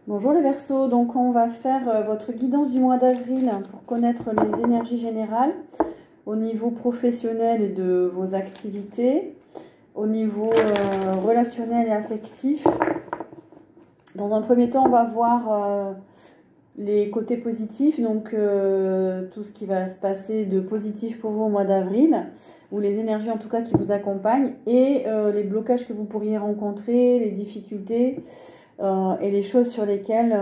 Bonjour les Verseaux, donc on va faire votre guidance du mois d'avril pour connaître les énergies générales au niveau professionnel et de vos activités, au niveau relationnel et affectif. Dans un premier temps, on va voir les côtés positifs, donc tout ce qui va se passer de positif pour vous au mois d'avril, ou les énergies en tout cas qui vous accompagnent, et les blocages que vous pourriez rencontrer, les difficultés. Et les choses sur lesquelles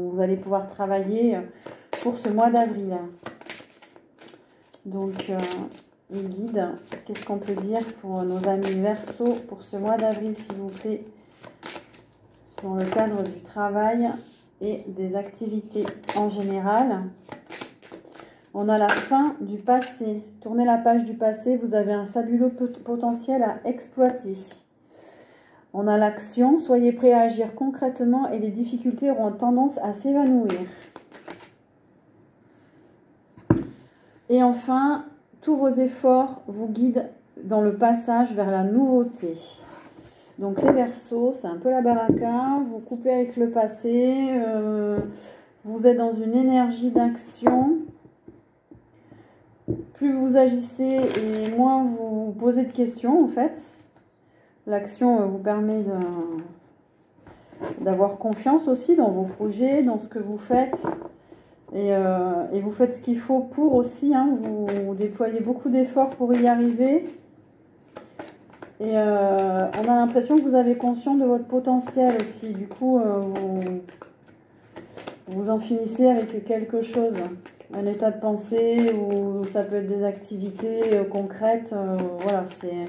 vous allez pouvoir travailler pour ce mois d'avril. Donc, les guides, qu'est-ce qu'on peut dire pour nos amis Verseaux pour ce mois d'avril, s'il vous plaît, dans le cadre du travail et des activités en général. On a la fin du passé. Tournez la page du passé, vous avez un fabuleux potentiel à exploiter. On a l'action, soyez prêts à agir concrètement et les difficultés auront tendance à s'évanouir. Et enfin, tous vos efforts vous guident dans le passage vers la nouveauté. Donc les Verseaux, c'est un peu la baraka, vous coupez avec le passé, vous êtes dans une énergie d'action. Plus vous agissez et moins vous posez de questions en fait. L'action vous permet d'avoir confiance aussi dans vos projets, dans ce que vous faites. Et vous faites ce qu'il faut pour aussi. Hein, vous déployez beaucoup d'efforts pour y arriver. Et on a l'impression que vous avez conscience de votre potentiel aussi. Du coup, vous en finissez avec quelque chose. Un état de pensée ou ça peut être des activités concrètes. Voilà, c'est...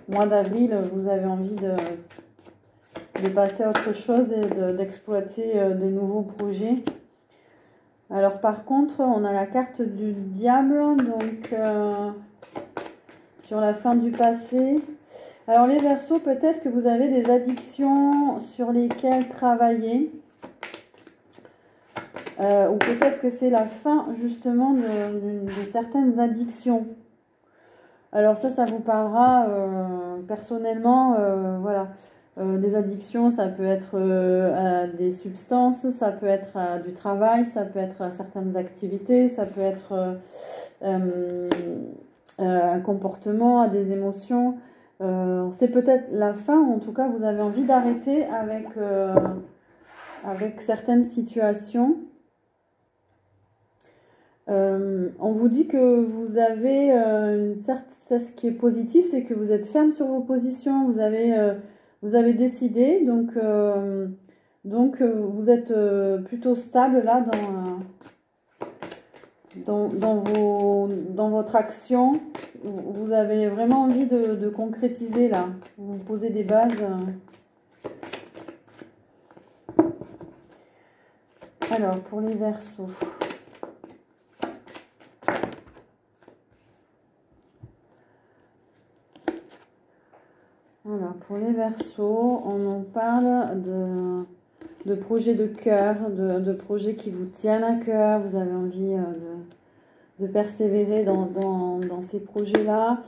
Mois d'avril, vous avez envie de passer à autre chose et d'exploiter de nouveaux projets. Alors par contre, on a la carte du diable, donc sur la fin du passé. Alors les Verseaux, peut-être que vous avez des addictions sur lesquelles travailler. Ou peut-être que c'est la fin justement de certaines addictions. Alors ça vous parlera personnellement, voilà. Des addictions, ça peut être à des substances, ça peut être à du travail, ça peut être à certaines activités, ça peut être un comportement, à des émotions. C'est peut-être la fin, en tout cas vous avez envie d'arrêter avec certaines situations. On vous dit que vous avez ce qui est positif, c'est que vous êtes ferme sur vos positions, vous avez décidé, donc vous êtes plutôt stable là dans votre action. Vous avez vraiment envie de concrétiser là, vous posez des bases. Alors pour les Verseaux. Voilà, pour les Verseaux, on en parle de projets de cœur, de projets qui vous tiennent à cœur. Vous avez envie de persévérer dans ces projets-là.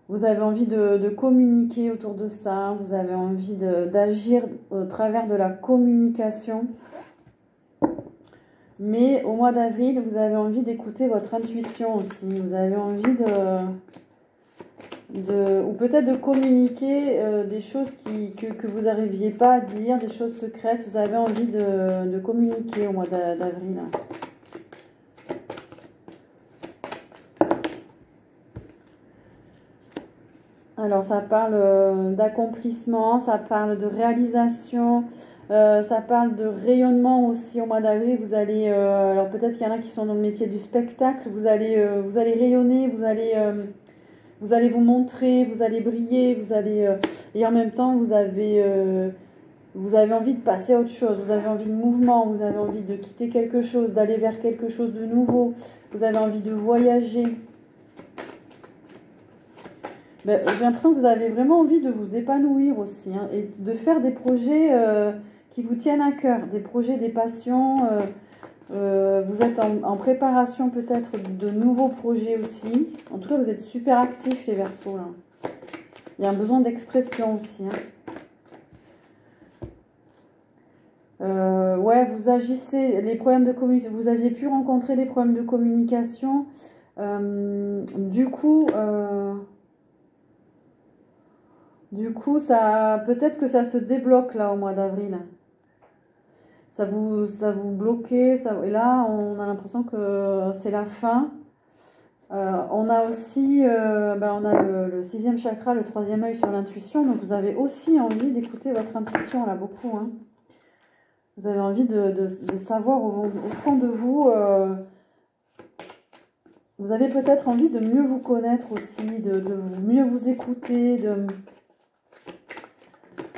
Vous avez envie de communiquer autour de ça. Vous avez envie d'agir au travers de la communication. Mais au mois d'avril, vous avez envie d'écouter votre intuition aussi. Vous avez envie ou peut-être de communiquer des choses que vous n'arriviez pas à dire, des choses secrètes. Vous avez envie de communiquer au mois d'avril. Alors, ça parle d'accomplissement, ça parle de réalisation. Ça parle de rayonnement aussi au mois d'avril. Vous allez, alors peut-être qu'il y en a qui sont dans le métier du spectacle. Vous allez rayonner, vous allez vous montrer, vous allez briller, et en même temps vous avez envie de passer à autre chose. Vous avez envie de mouvement, vous avez envie de quitter quelque chose, d'aller vers quelque chose de nouveau. Vous avez envie de voyager. Ben, j'ai l'impression que vous avez vraiment envie de vous épanouir aussi, hein, et de faire des projets qui vous tiennent à cœur, des projets, des passions. Vous êtes en préparation peut-être de nouveaux projets aussi. En tout cas, vous êtes super actifs les Verseaux là. Il y a un besoin d'expression aussi. Hein. Ouais, vous agissez, les problèmes de communication, vous aviez pu rencontrer des problèmes de communication. Du coup, ça, peut-être que ça se débloque là au mois d'avril. Ça vous bloquait, et là, on a l'impression que c'est la fin. On a aussi on a le sixième chakra, le troisième œil sur l'intuition. Donc, vous avez aussi envie d'écouter votre intuition là, beaucoup, hein. Vous avez envie de savoir au fond de vous. Vous avez peut-être envie de mieux vous connaître aussi, de mieux vous écouter.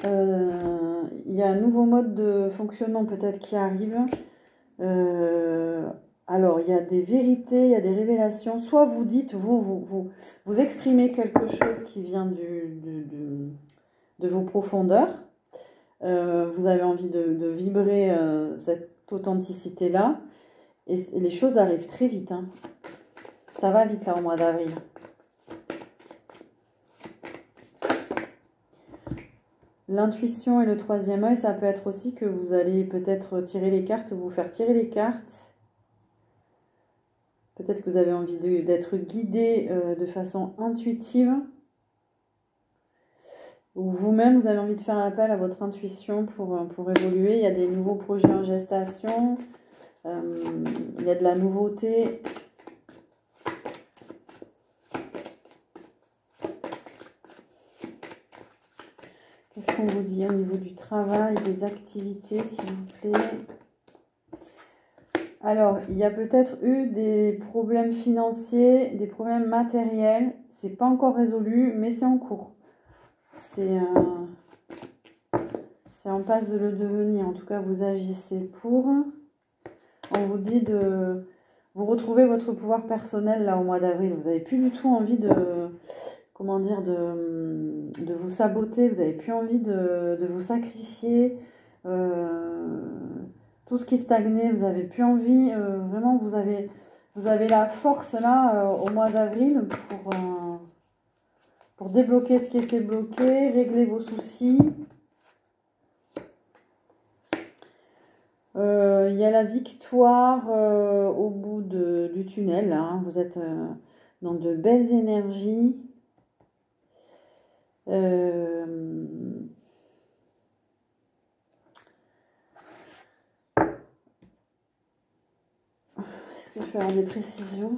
Il y a un nouveau mode de fonctionnement peut-être qui arrive. Alors, il y a des vérités, il y a des révélations. Soit vous dites, vous exprimez quelque chose qui vient de vos profondeurs. Vous avez envie de vibrer cette authenticité-là. Et les choses arrivent très vite, hein. Ça va vite là au mois d'avril. L'intuition et le troisième œil, ça peut être aussi que vous allez peut-être tirer les cartes, vous faire tirer les cartes. Peut-être que vous avez envie d'être guidé de façon intuitive. Ou vous-même, vous avez envie de faire appel à votre intuition pour évoluer. Il y a des nouveaux projets en gestation. Il y a de la nouveauté. Qu'est-ce qu'on vous dit au niveau du travail, des activités, s'il vous plaît? Alors, il y a peut-être eu des problèmes financiers, des problèmes matériels. C'est pas encore résolu, mais c'est en cours. C'est en passe de le devenir. En tout cas, vous agissez pour. On vous dit de vous retrouver votre pouvoir personnel là au mois d'avril. Vous n'avez plus du tout envie de, comment dire, de vous saboter. Vous n'avez plus envie de vous sacrifier. Tout ce qui stagnait, vous n'avez plus envie. Vraiment, vous avez la force là au mois d'avril pour débloquer ce qui était bloqué, régler vos soucis. Il y a la victoire au bout du tunnel, là, hein. Vous êtes dans de belles énergies. Est-ce que je peux avoir des précisions?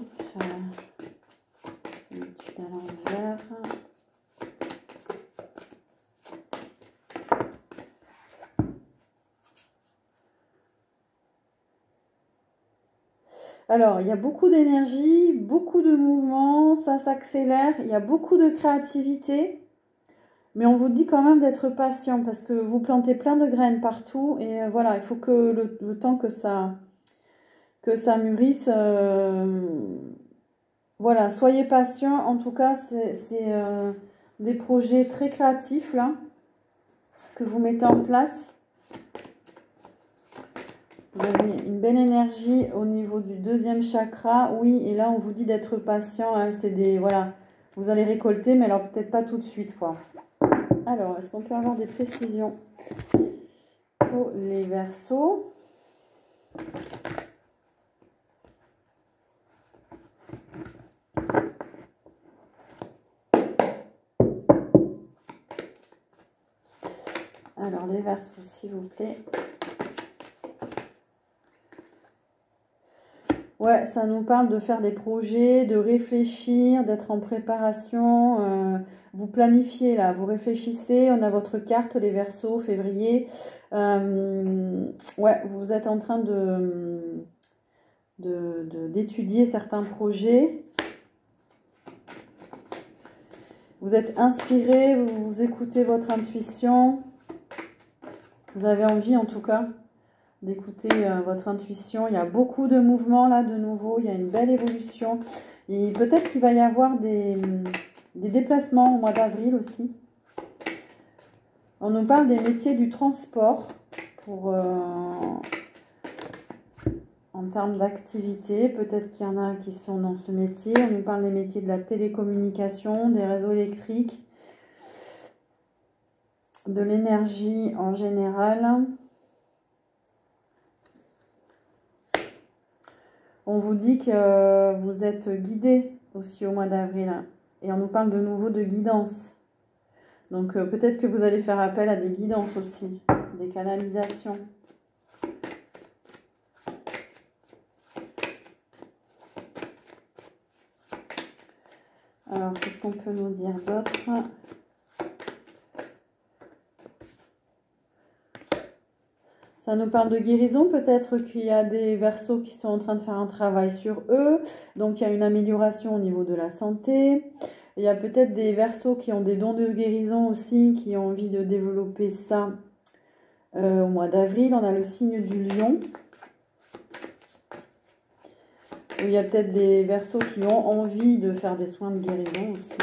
L'étude à l'envers. Alors, il y a beaucoup d'énergie, beaucoup de mouvements, ça s'accélère, il y a beaucoup de créativité, mais on vous dit quand même d'être patient parce que vous plantez plein de graines partout et voilà, il faut que le temps que ça mûrisse, voilà, soyez patient. En tout cas, c'est des projets très créatifs là que vous mettez en place. Vous avez une belle énergie au niveau du deuxième chakra. Oui, et là, on vous dit d'être patient, hein. C'est des... Voilà, vous allez récolter, mais alors peut-être pas tout de suite, quoi. Alors, est-ce qu'on peut avoir des précisions pour les Verseaux? Alors, les Verseaux, s'il vous plaît. Ouais, ça nous parle de faire des projets, de réfléchir, d'être en préparation. Vous planifiez là, vous réfléchissez. On a votre carte, les Verseaux, février. Ouais, vous êtes en train d'étudier certains projets. Vous êtes inspiré, vous écoutez votre intuition. Vous avez envie en tout cas d'écouter votre intuition. Il y a beaucoup de mouvements là de nouveau, il y a une belle évolution. Et peut-être qu'il va y avoir des déplacements au mois d'avril aussi. On nous parle des métiers du transport en termes d'activité. Peut-être qu'il y en a qui sont dans ce métier. On nous parle des métiers de la télécommunication, des réseaux électriques, de l'énergie en général. On vous dit que vous êtes guidé aussi au mois d'avril. Et on nous parle de nouveau de guidance. Donc peut-être que vous allez faire appel à des guidances aussi, des canalisations. Alors, qu'est-ce qu'on peut nous dire d'autre? Ça nous parle de guérison, peut-être qu'il y a des Verseaux qui sont en train de faire un travail sur eux, donc il y a une amélioration au niveau de la santé. Il y a peut-être des Verseaux qui ont des dons de guérison aussi, qui ont envie de développer ça au mois d'avril. On a le signe du lion. Il y a peut-être des Verseaux qui ont envie de faire des soins de guérison aussi.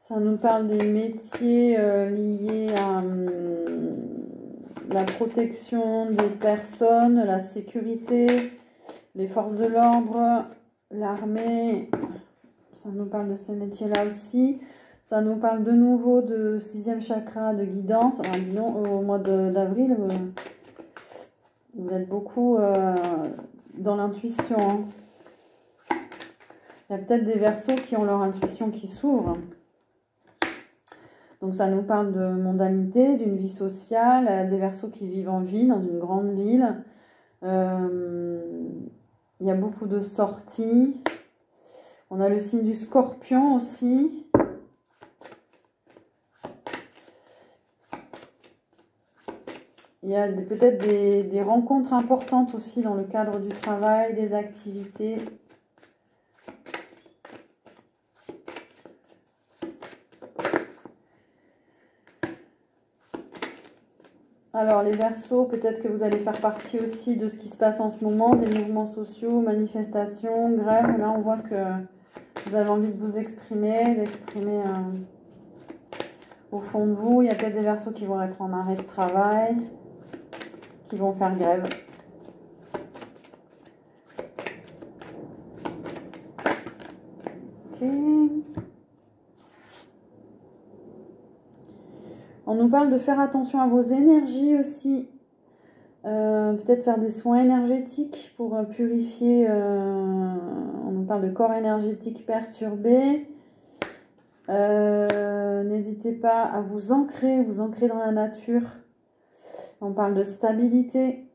Ça nous parle des métiers liés à la protection des personnes, la sécurité, les forces de l'ordre, l'armée. Ça nous parle de ces métiers-là aussi. Ça nous parle de nouveau de 6e chakra de guidance. Alors, disons, au mois d'avril, vous êtes beaucoup dans l'intuition. Hein. Il y a peut-être des Verseaux qui ont leur intuition qui s'ouvre. Donc ça nous parle de mondanité, d'une vie sociale, des Verseaux qui vivent en ville, dans une grande ville. Il y a beaucoup de sorties. On a le signe du Scorpion aussi. Il y a peut-être des rencontres importantes aussi dans le cadre du travail, des activités. Alors les Verseaux, peut-être que vous allez faire partie aussi de ce qui se passe en ce moment, des mouvements sociaux, manifestations, grèves. Là on voit que vous avez envie de vous exprimer, d'exprimer au fond de vous. Il y a peut-être des Verseaux qui vont être en arrêt de travail, qui vont faire grève. Ok. On nous parle de faire attention à vos énergies aussi. Peut-être faire des soins énergétiques pour purifier. On nous parle de corps énergétique perturbé. N'hésitez pas à vous ancrer dans la nature. On parle de stabilité.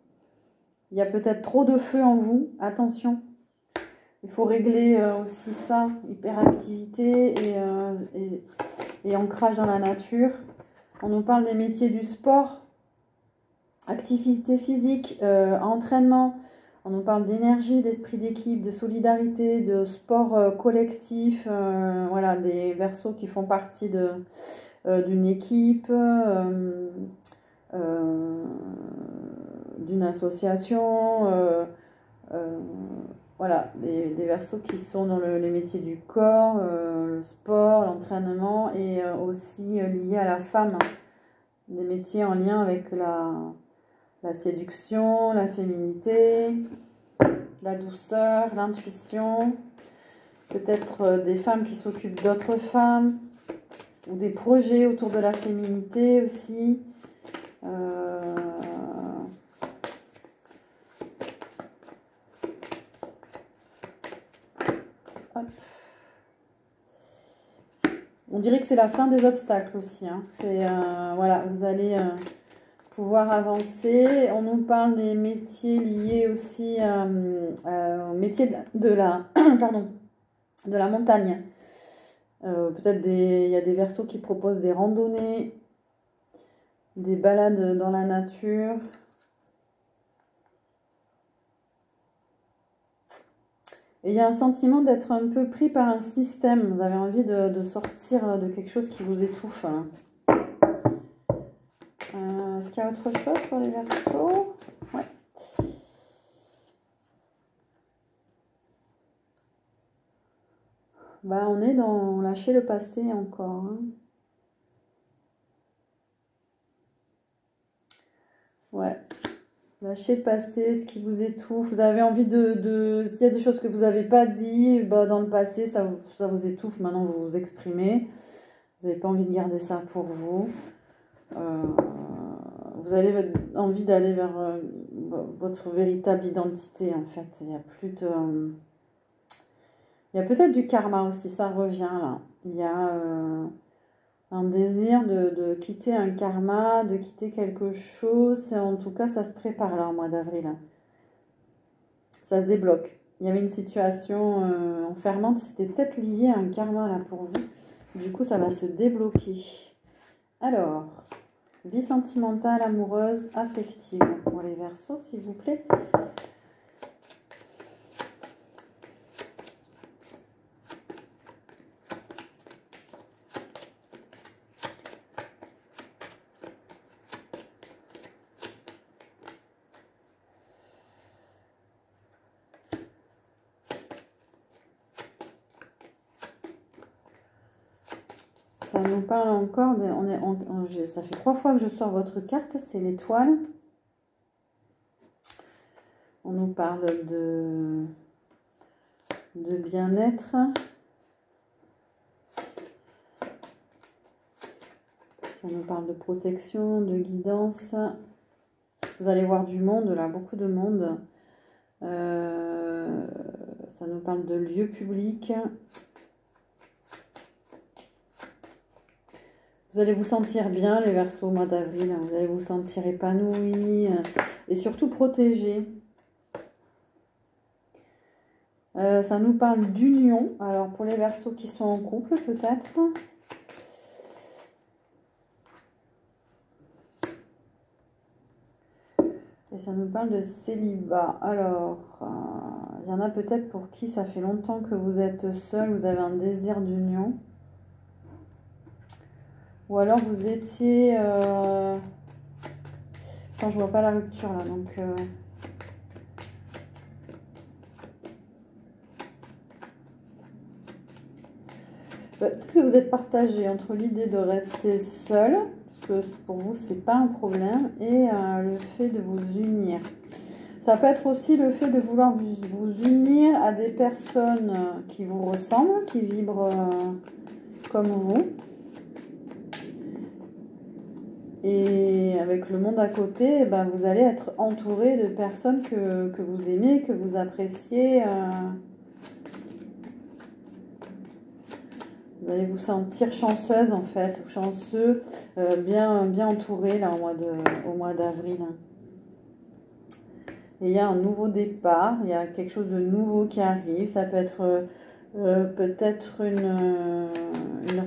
Il y a peut-être trop de feu en vous. Attention. Il faut régler aussi ça. Hyperactivité et ancrage dans la nature. On nous parle des métiers du sport, activité physique, entraînement. On nous parle d'énergie, d'esprit d'équipe, de solidarité, de sport collectif. Voilà, des Verseaux qui font partie d'une équipe, d'une association. Voilà, des Verseaux qui sont dans les métiers du corps, le sport, l'entraînement et aussi liés à la femme. Des métiers en lien avec la séduction, la féminité, la douceur, l'intuition. Peut-être des femmes qui s'occupent d'autres femmes ou des projets autour de la féminité aussi. On dirait que c'est la fin des obstacles aussi. Hein. Voilà, vous allez pouvoir avancer. On nous parle des métiers liés aussi au métier de la, pardon, de la montagne. Peut-être il y a des Verseaux qui proposent des randonnées, des balades dans la nature. Et il y a un sentiment d'être un peu pris par un système. Vous avez envie de sortir de quelque chose qui vous étouffe. Est-ce qu'il y a autre chose pour les Verseaux? Ouais. Bah, on est dans lâcher le passé encore. Hein. Ouais. Lâchez passer ce qui vous étouffe. Vous avez envie s'il y a des choses que vous n'avez pas dit bah, dans le passé, ça vous étouffe. Maintenant, vous vous exprimez. Vous Vous n'avez pas envie de garder ça pour vous. Vous avez envie d'aller vers votre véritable identité, en fait. Il y a plus de... il y a peut-être du karma aussi, ça revient là. Il y a un désir de quitter un karma, de quitter quelque chose. En tout cas, ça se prépare là, au mois d'avril. Ça se débloque. Il y avait une situation enfermante, c'était peut-être lié à un karma là pour vous. Du coup, ça va se débloquer. Alors, vie sentimentale, amoureuse, affective. Pour les Verseaux, s'il vous plaît. Ça nous parle encore, ça fait 3 fois que je sors votre carte, c'est l'étoile. On nous parle de bien-être. Ça nous parle de protection, de guidance. Vous allez voir du monde là, beaucoup de monde. Ça nous parle de lieux publics. Vous allez vous sentir bien, les Verseaux, au mois d'avril. Vous allez vous sentir épanoui et surtout protégé. Ça nous parle d'union. Alors, pour les Verseaux qui sont en couple, peut-être. Et ça nous parle de célibat. Alors, il y en a peut-être pour qui ça fait longtemps que vous êtes seul, vous avez un désir d'union. Ou alors vous étiez... Enfin, je vois pas la rupture là, donc... Peut-être que vous êtes partagé entre l'idée de rester seul, parce que pour vous, c'est pas un problème, et le fait de vous unir. Ça peut être aussi le fait de vouloir vous unir à des personnes qui vous ressemblent, qui vibrent comme vous. Et avec le monde à côté, ben, vous allez être entouré de personnes que vous aimez, que vous appréciez. Vous allez vous sentir chanceuse en fait, ou chanceux, bien entouré là au mois d'avril. Et il y a un nouveau départ, il y a quelque chose de nouveau qui arrive. Ça peut être peut-être une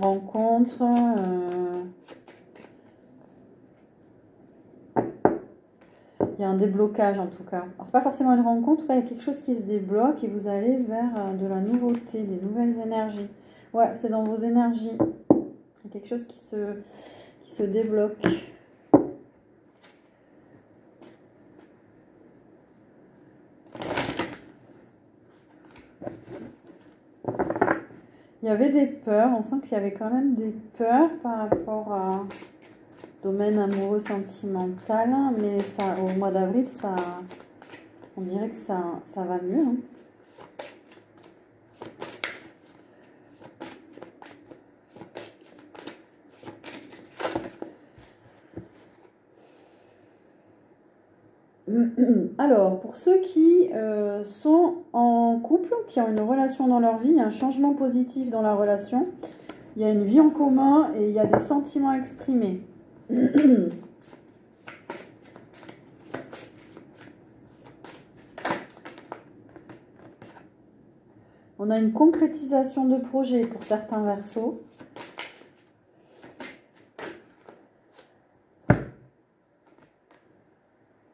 rencontre. Il y a un déblocage en tout cas. Alors, c'est pas forcément une rencontre, il y a quelque chose qui se débloque et vous allez vers de la nouveauté, des nouvelles énergies. Ouais, c'est dans vos énergies. Il y a quelque chose qui se débloque. Il y avait des peurs, on sent qu'il y avait quand même des peurs par rapport à domaine amoureux sentimental, mais ça, au mois d'avril, on dirait que ça va mieux. Hein. Alors, pour ceux qui sont en couple, qui ont une relation dans leur vie, il y a un changement positif dans la relation, il y a une vie en commun et il y a des sentiments exprimés. On a une concrétisation de projet pour certains Verseaux.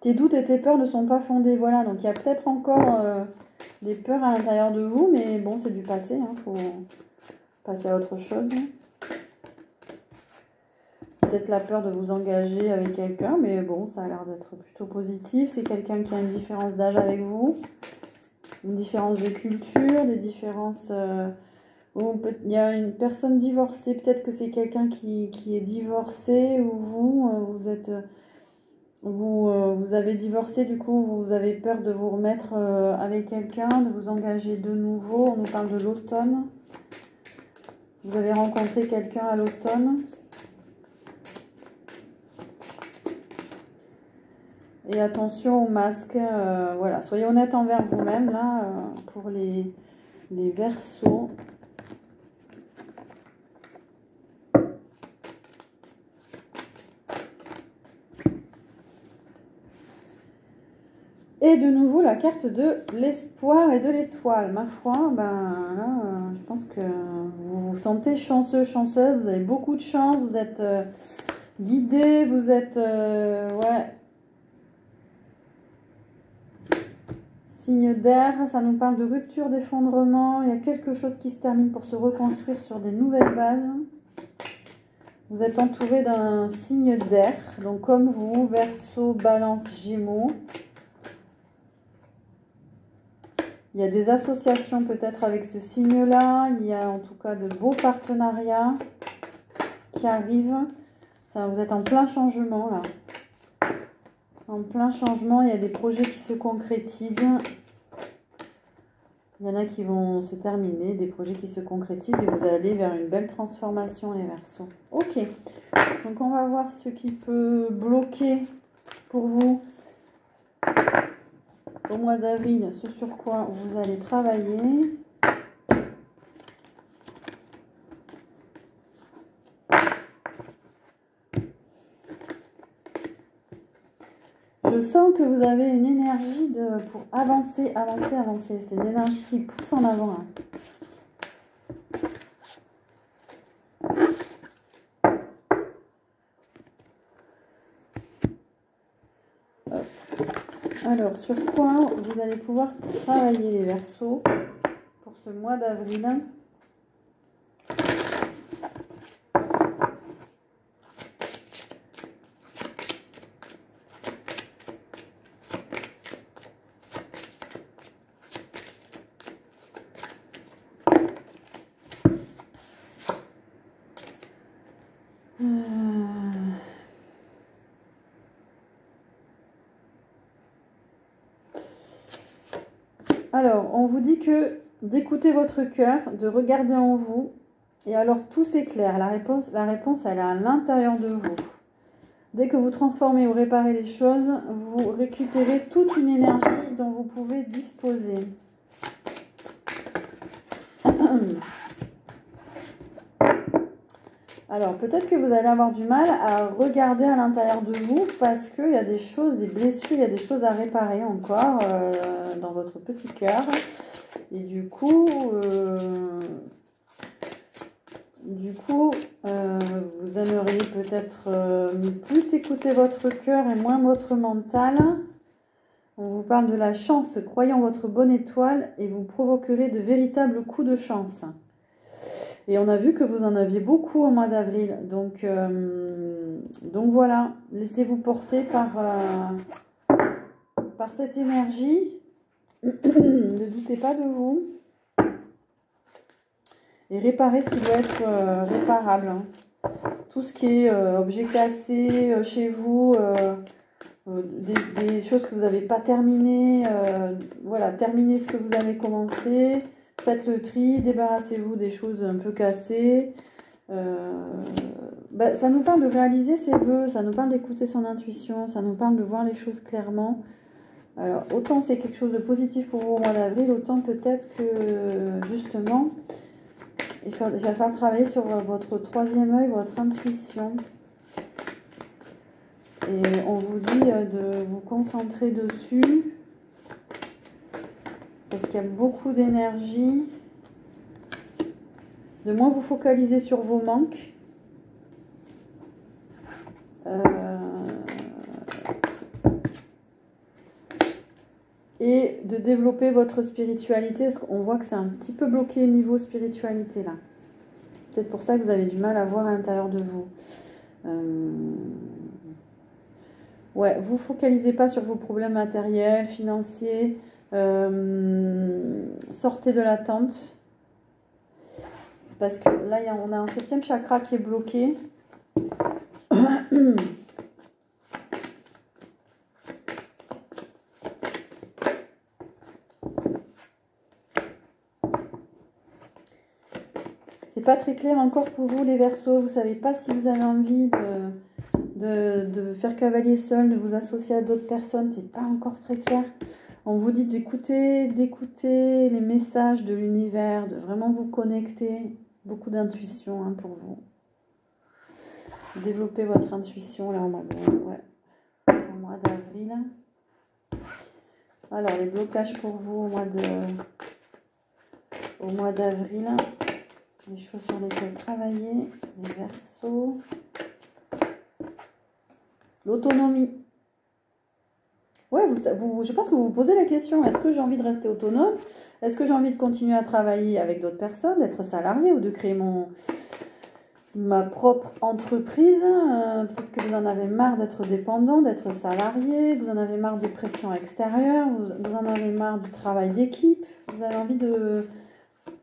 Tes doutes et tes peurs ne sont pas fondés. Voilà, donc il y a peut-être encore des peurs à l'intérieur de vous, mais bon, c'est du passé. Il faut passer à autre chose. Peut-être la peur de vous engager avec quelqu'un, mais bon, ça a l'air d'être plutôt positif. C'est quelqu'un qui a une différence d'âge avec vous, une différence de culture, des différences... il y a une personne divorcée, peut-être que c'est quelqu'un qui est divorcé, ou vous êtes... Vous avez divorcé, du coup, vous avez peur de vous remettre avec quelqu'un, de vous engager de nouveau. On nous parle de l'automne. Vous avez rencontré quelqu'un à l'automne. Et attention aux masques. Voilà, soyez honnête envers vous-même, là, pour les Verseaux. Et de nouveau, la carte de l'espoir et de l'étoile. Ma foi, ben là, je pense que vous vous sentez chanceux, chanceuse. Vous avez beaucoup de chance. Vous êtes guidé. Vous êtes... ouais. Signe d'air. Ça nous parle de rupture, d'effondrement. Il y a quelque chose qui se termine pour se reconstruire sur des nouvelles bases. Vous êtes entouré d'un signe d'air. Donc comme vous, Verseau, Balance, Gémeaux. Il y a des associations peut-être avec ce signe-là. Il y a en tout cas de beaux partenariats qui arrivent. Ça, vous êtes en plein changement là. En plein changement, il y a des projets qui se concrétisent. Il y en a qui vont se terminer, des projets qui se concrétisent et vous allez vers une belle transformation les Verseaux. Ok, donc on va voir ce qui peut bloquer pour vous au mois d'avril, ce sur quoi vous allez travailler. Je sens que vous avez une énergie pour avancer, avancer, avancer. C'est une énergie qui pousse en avant. Hein. Alors, sur quoi vous allez pouvoir travailler les Verseaux pour ce mois d'avril? Alors, on vous dit que d'écouter votre cœur, de regarder en vous, et alors tout s'éclaire. La réponse, elle est à l'intérieur de vous. Dès que vous transformez ou réparez les choses, vous récupérez toute une énergie dont vous pouvez disposer. Alors, peut-être que vous allez avoir du mal à regarder à l'intérieur de vous parce qu'il y a des choses, des blessures, il y a des choses à réparer encore dans votre petit cœur. Et du coup, vous aimeriez peut-être plus écouter votre cœur et moins votre mental. On vous parle de la chance, croyez en votre bonne étoile et vous provoquerez de véritables coups de chance. Et on a vu que vous en aviez beaucoup au mois d'avril. Donc voilà, laissez-vous porter par cette énergie. Ne doutez pas de vous. Et réparez ce qui doit être réparable. Hein. Tout ce qui est objet cassé chez vous, des choses que vous n'avez pas terminées. Voilà, terminez ce que vous avez commencé. Faites le tri, débarrassez-vous des choses un peu cassées. Ça nous parle de réaliser ses vœux, ça nous parle d'écouter son intuition, ça nous parle de voir les choses clairement. Alors, autant c'est quelque chose de positif pour vous au mois d'avril, autant peut-être que, justement, il va falloir travailler sur votre troisième œil, votre intuition. Et on vous dit de vous concentrer dessus. Parce qu'il y a beaucoup d'énergie. De moins vous focaliser sur vos manques. Et de développer votre spiritualité. Parce qu'on voit que c'est un petit peu bloqué niveau spiritualité là. Peut-être pour ça que vous avez du mal à voir à l'intérieur de vous. Ouais, vous focalisez pas sur vos problèmes matériels, financiers. Sortez de l'attente. Parce que là, on a un 7e chakra qui est bloqué. C'est pas très clair encore pour vous, les Verseaux. Vous savez pas si vous avez envie de faire cavalier seul, de vous associer à d'autres personnes. C'est pas encore très clair. On vous dit d'écouter les messages de l'univers, de vraiment vous connecter. Beaucoup d'intuition hein, pour vous. Développez votre intuition là au mois d'avril. Alors, les blocages pour vous au mois d'avril. Les choses sur lesquelles travailler. Les Verseaux. L'autonomie. Ouais, je pense que vous vous posez la question, est-ce que j'ai envie de rester autonome? Est-ce que j'ai envie de continuer à travailler avec d'autres personnes, d'être salarié ou de créer ma propre entreprise? Peut-être que vous en avez marre d'être dépendant, d'être salarié, vous en avez marre des pressions extérieures, vous en avez marre du travail d'équipe, vous avez envie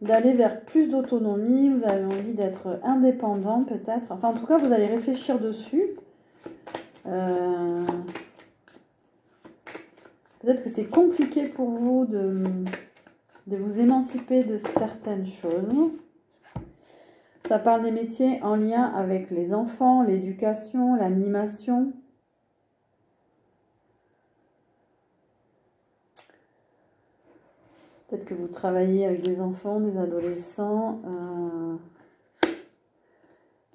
d'aller vers plus d'autonomie, vous avez envie d'être indépendant peut-être. Enfin, en tout cas, vous allez réfléchir dessus. Peut-être que c'est compliqué pour vous de vous émanciper de certaines choses. Ça parle des métiers en lien avec les enfants, l'éducation, l'animation. Peut-être que vous travaillez avec des enfants, des adolescents.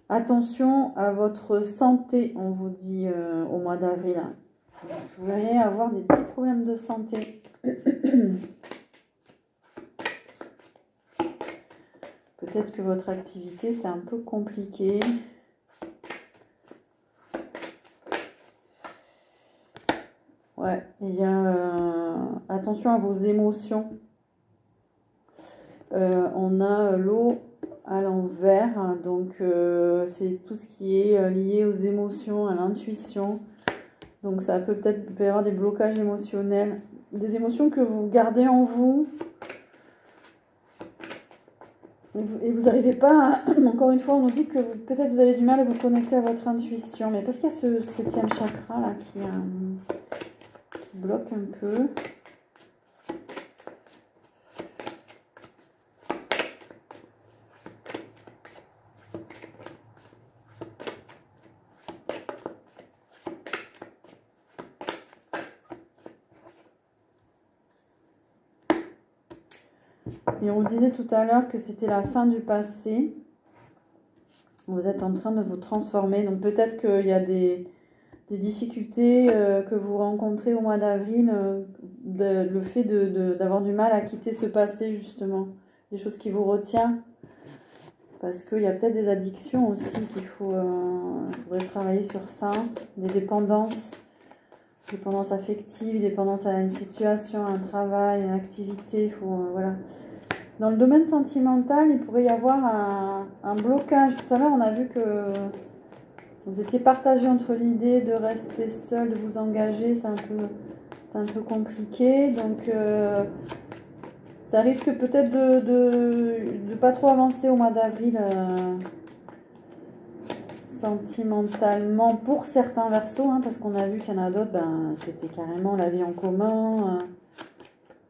Attention à votre santé, on vous dit au mois d'avril. Vous allez avoir des petits problèmes de santé. Peut-être que votre activité, c'est un peu compliqué. Ouais, il y a... attention à vos émotions. On a l'eau à l'envers, donc c'est tout ce qui est lié aux émotions, à l'intuition. Donc ça peut peut-être y avoir des blocages émotionnels, des émotions que vous gardez en vous. Et vous n'arrivez pas, encore une fois, on nous dit que peut-être vous avez du mal à vous connecter à votre intuition. Mais parce qu'il y a ce 7e chakra là qui bloque un peu. Et on vous disait tout à l'heure que c'était la fin du passé. Vous êtes en train de vous transformer. Donc peut-être qu'il y a des difficultés que vous rencontrez au mois d'avril. Le fait d'avoir du mal à quitter ce passé, justement. Des choses qui vous retiennent. Parce qu'il y a peut-être des addictions aussi qu'il faudrait travailler sur ça. Des dépendances. Dépendance affective, dépendance à une situation, un travail, une activité. Voilà. Dans le domaine sentimental, il pourrait y avoir un blocage. Tout à l'heure, on a vu que vous étiez partagé entre l'idée de rester seul, de vous engager. C'est un peu compliqué. Donc, ça risque peut-être de pas trop avancer au mois d'avril sentimentalement pour certains Verseaux. Hein, parce qu'on a vu qu'il y en a d'autres, c'était carrément la vie en commun,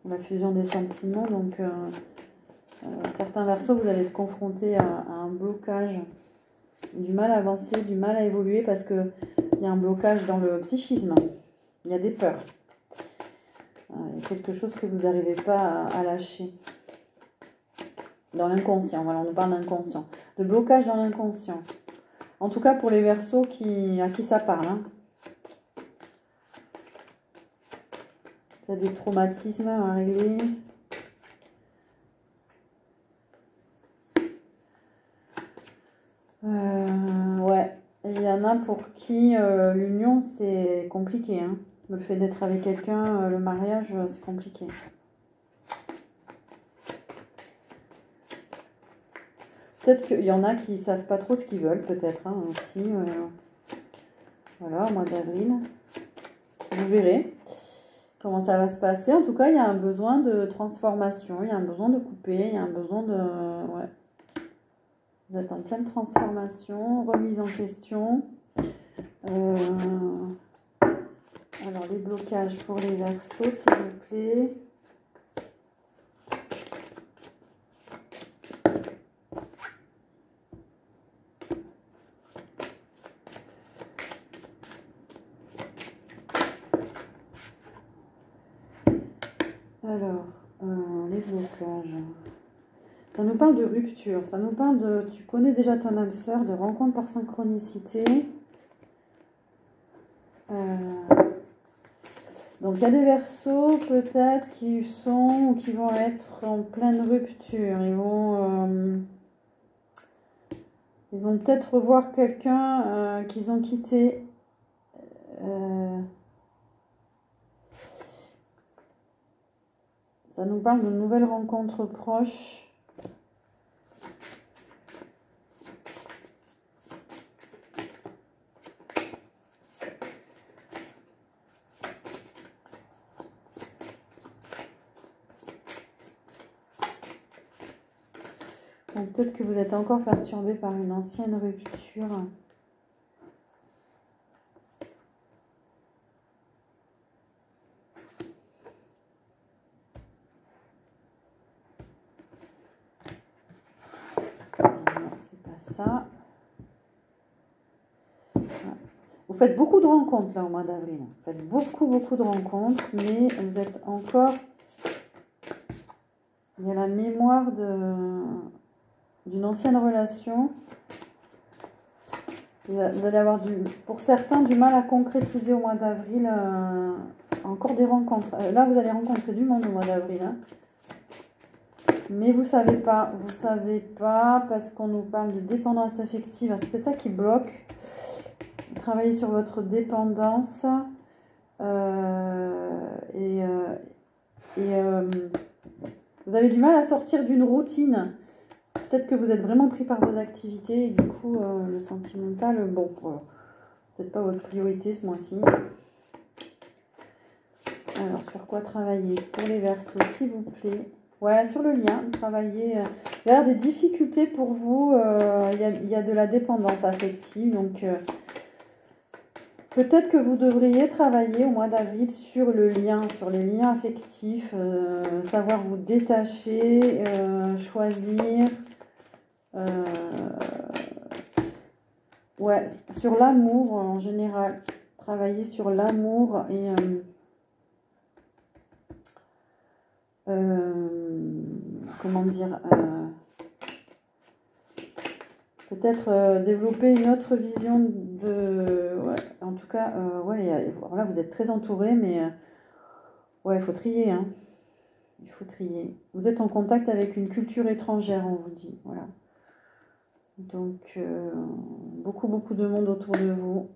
la fusion des sentiments. Donc... certains Verseaux, vous allez être confrontés à un blocage, du mal à avancer, du mal à évoluer parce qu'il y a un blocage dans le psychisme, il y a des peurs, il y a quelque chose que vous n'arrivez pas à lâcher. Dans l'inconscient, voilà, on nous parle d'inconscient, de blocage dans l'inconscient. En tout cas pour les Verseaux à qui ça parle. Hein. Il y a des traumatismes à régler. Ouais, il y en a pour qui l'union c'est compliqué. Hein. Le fait d'être avec quelqu'un, le mariage, c'est compliqué. Peut-être qu'il y en a qui ne savent pas trop ce qu'ils veulent, peut-être hein, aussi. Voilà, au mois d'avril. Vous verrez comment ça va se passer. En tout cas, il y a un besoin de transformation, il y a un besoin de couper, il y a un besoin de... Ouais. Vous êtes en pleine transformation, remise en question. Alors, les blocages pour les Verseaux, s'il vous plaît. Alors, les blocages. Ça nous parle de rupture, ça nous parle de... Tu connais déjà ton âme sœur, de rencontre par synchronicité. Donc il y a des Verseaux peut-être qui sont ou qui vont être en pleine rupture. Ils vont peut-être revoir quelqu'un qu'ils ont quitté. Ça nous parle de nouvelles rencontres proches. Peut-être que vous êtes encore perturbé par une ancienne rupture. Non, c'est pas ça. Vous faites beaucoup de rencontres là au mois d'avril. Vous faites beaucoup de rencontres, mais vous êtes encore... Il y a la mémoire d'une ancienne relation. Vous allez avoir, pour certains, du mal à concrétiser au mois d'avril encore des rencontres. Là, vous allez rencontrer du monde au mois d'avril. Hein. Mais vous savez pas parce qu'on nous parle de dépendance affective. C'est peut-être ça qui bloque. Travaillez sur votre dépendance. Vous avez du mal à sortir d'une routine. Peut-être que vous êtes vraiment pris par vos activités et du coup, le sentimental, bon, peut-être pas votre priorité ce mois-ci. Alors, sur quoi travailler pour les Verseaux, s'il vous plaît? Ouais, sur le lien, travailler. Il y a des difficultés pour vous. Il y a de la dépendance affective, donc peut-être que vous devriez travailler au mois d'avril sur le lien, sur les liens affectifs, savoir vous détacher, choisir. Ouais, sur l'amour en général. Travailler sur l'amour et comment dire, peut-être développer une autre vision de... Ouais, en tout cas, ouais, voilà, vous êtes très entouré, mais ouais, il faut trier, hein. Il faut trier. Vous êtes en contact avec une culture étrangère, on vous dit, voilà. Donc, beaucoup de monde autour de vous.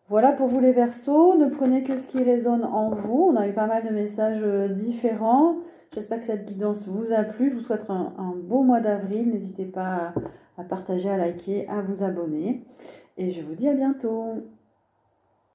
Voilà pour vous les Verseaux. Ne prenez que ce qui résonne en vous. On a eu pas mal de messages différents. J'espère que cette guidance vous a plu. Je vous souhaite un beau mois d'avril. N'hésitez pas à partager, à liker, à vous abonner. Et je vous dis à bientôt.